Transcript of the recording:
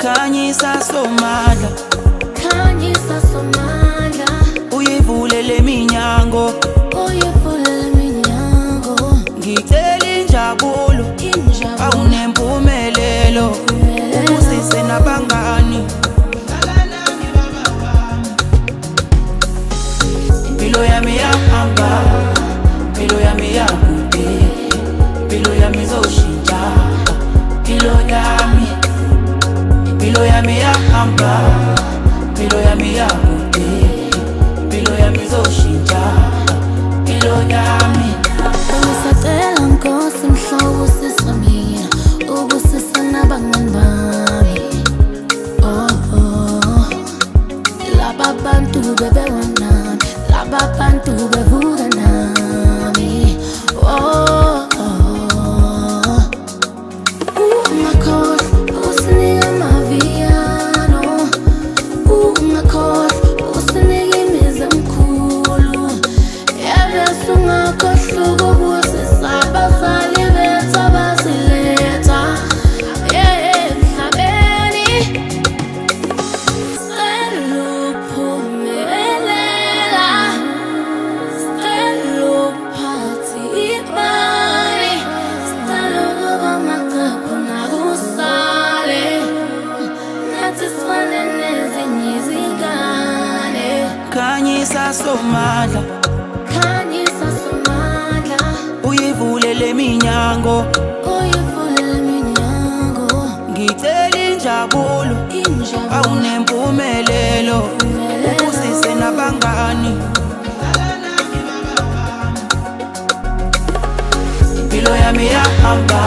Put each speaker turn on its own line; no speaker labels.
Khanyisa somandla,
khanyisa somandla,
uyivulele iminyango,
uyivulele iminyango,
ngicela injabulo, awunempumelelo, ubusise nabangani. Impilo yami yahamba, impilo yami yakude, impilo yami izoshintsha, impilo yami. Impilo yami yahamba, impilo yami yakude, impilo yami izoshintsha, impilo yami.
Bengisacela Nkosi mhlobo usisa mina, ubusisa nabangani bami. Laba bantu bebewanami, laba bantu bevuka nami. Ungakhohlwa usinika amaviyano, ungakhohlwa usinika imizi emikhulu. Ebese ungakhohlwa ukubusisa abazali bethu abasiletha emhlabeni. Sicela ukuphumelela, sicela ukuphatha imali, sicela ukuba amaqephu nakusale, nathi sifane nezinye izingane.
Khanyisa somandla,
Khanyisa somandla,
uyivulele iminyango,
uyivulele iminyango,
ngicela injabulo,
injabulo,
awunempumelelo, ubusise nabangani. Impilo yami yahamba,